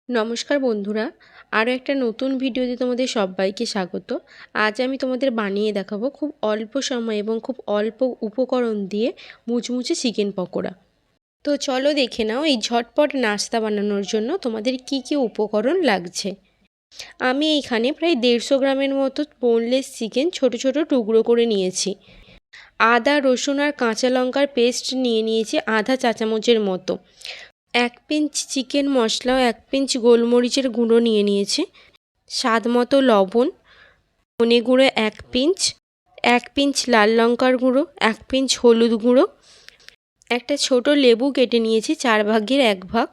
নমস্কার বন্ধুরা, আরও একটা নতুন ভিডিওতে তোমাদের সবাইকে স্বাগত। আজ আমি তোমাদের বানিয়ে দেখাবো খুব অল্প সময় এবং খুব অল্প উপকরণ দিয়ে মুচমুচে চিকেন পকোড়া। তো চলো দেখে নাও এই ঝটপট নাস্তা বানানোর জন্য তোমাদের কি কি উপকরণ লাগছে। আমি এইখানে প্রায় 150 গ্রামের মতো বোনলেস চিকেন ছোট ছোট টুকরো করে নিয়েছি। আদা, রসুন আর কাঁচা লঙ্কার পেস্ট নিয়েছি আধা চা চামচের মতো। 1 পিঞ্চ চিকেন মশলা ও 1 পিঞ্চ গোলমরিচের গুঁড়ো নিয়েছি। স্বাদ মতো লবণ, ধনে গুঁড়ো 1 পিঞ্চ, 1 পিঞ্চ লাল লঙ্কার গুঁড়ো, 1 পিঞ্চ হলুদ গুঁড়ো, একটা ছোট লেবু কেটে নিয়েছি 4 ভাগের 1 ভাগ।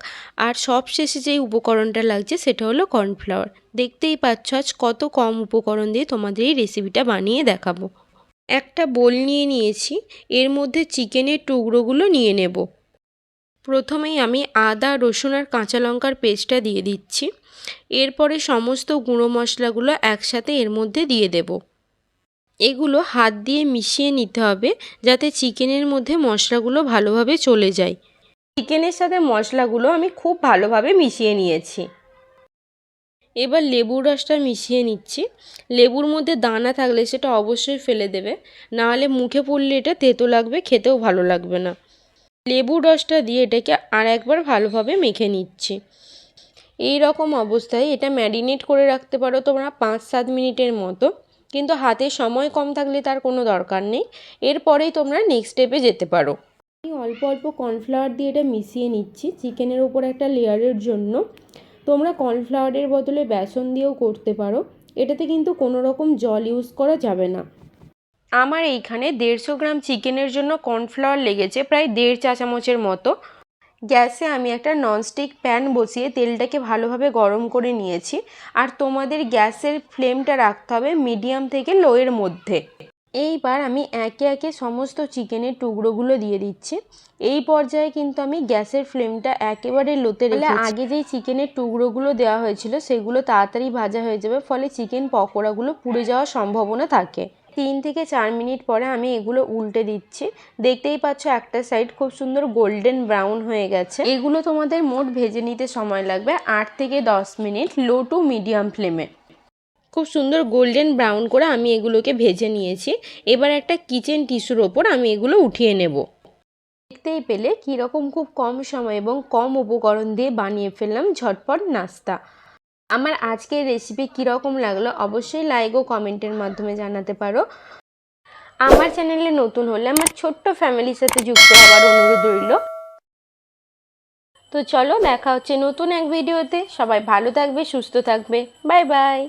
আর সবশেষে যেই উপকরণটা লাগছে সেটা হলো কর্নফ্লাওয়ার। দেখতেই পাচ্ছ আজ কত কম উপকরণ দিয়ে তোমাদের এই রেসিপিটা বানিয়ে দেখাবো। একটা বোল নিয়েছি, এর মধ্যে চিকেনের টুকরোগুলো নিয়ে নেব। প্রথমেই আমি আদা, রসুন আর কাঁচা লঙ্কার পেস্টটা দিয়ে দিচ্ছি। এরপরে সমস্ত গুঁড়ো মশলাগুলো একসাথে এর মধ্যে দিয়ে দেব। এগুলো হাত দিয়ে মিশিয়ে নিতে হবে যাতে চিকেনের মধ্যে মশলাগুলো ভালোভাবে চলে যায়। চিকেনের সাথে মশলাগুলো আমি খুব ভালোভাবে মিশিয়ে নিয়েছি। এবার লেবুর রসটা মিশিয়ে নিচ্ছি। লেবুর মধ্যে দানা থাকলে সেটা অবশ্যই ফেলে দেবে, নাহলে মুখে পড়লে এটা তেতো লাগবে, খেতেও ভালো লাগবে না। লেবুর রসটা দিয়ে এটাকে আর একবার ভালোভাবে মেখে নিচ্ছি। এই রকম অবস্থায় এটা ম্যারিনেট করে রাখতে পারো তোমরা 5-7 মিনিটের মতো, কিন্তু হাতে সময় কম থাকলে তার কোনো দরকার নেই। এরপরেই তোমরা নেক্সট স্টেপে যেতে পারো। আমি অল্প অল্প কর্নফ্লাওয়ার দিয়ে এটা মিশিয়ে নিচ্ছি চিকেনের ওপর একটা লেয়ারের জন্য। তোমরা কর্নফ্লাওয়ারের বদলে বেসন দিয়েও করতে পারো, এটাতে কিন্তু কোনো রকম জল ইউজ করা যাবে না। আমার এইখানে 150 গ্রাম চিকেনের জন্য কর্নফ্লাওয়ার লেগেছে প্রায় 1.5 চা চামচের মতো। গ্যাসে আমি একটা ননস্টিক প্যান বসিয়ে তেলটাকে ভালোভাবে গরম করে নিয়েছি। আর তোমাদের গ্যাসের ফ্লেমটা রাখতে হবে মিডিয়াম থেকে লোয়ের মধ্যে। এইবার আমি একে একে সমস্ত চিকেনের টুকরোগুলো দিয়ে দিচ্ছি। এই পর্যায়ে কিন্তু আমি গ্যাসের ফ্লেমটা একেবারে লোতে রেখেছি। আগে যেই চিকেনের টুকরোগুলো দেওয়া হয়েছিল সেগুলো তাড়াতাড়ি ভাজা হয়ে যাবে, ফলে চিকেন পকোড়াগুলো পুড়ে যাওয়ার সম্ভাবনা থাকে। 3 থেকে 4 মিনিট পরে আমি এগুলো উল্টে দিচ্ছি। দেখতেই পাচ্ছ একটা সাইড খুব সুন্দর গোল্ডেন ব্রাউন হয়ে গেছে। এগুলো তোমাদের মোট ভেজে নিতে সময় লাগবে 8 থেকে 10 মিনিট লো টু মিডিয়াম ফ্লেমে। খুব সুন্দর গোল্ডেন ব্রাউন করে আমি এগুলোকে ভেজে নিয়েছি। এবার একটা কিচেন টিস্যুর ওপর আমি এগুলো উঠিয়ে নেব। দেখতেই পেলে কীরকম খুব কম সময় এবং কম উপকরণ দিয়ে বানিয়ে ফেললাম ঝটপট নাস্তা। আমার আজকের রেসিপি কীরকম লাগলো অবশ্যই লাইক ও কমেন্টের মাধ্যমে জানাতে পারো। আমার চ্যানেলে নতুন হলে আমার ছোট্ট ফ্যামিলির সাথে যুক্ত হওয়ার অনুরোধ রইল। তো চলো দেখা হচ্ছে নতুন এক ভিডিওতে। সবাই ভালো থাকবে, সুস্থ থাকবে। Bye bye.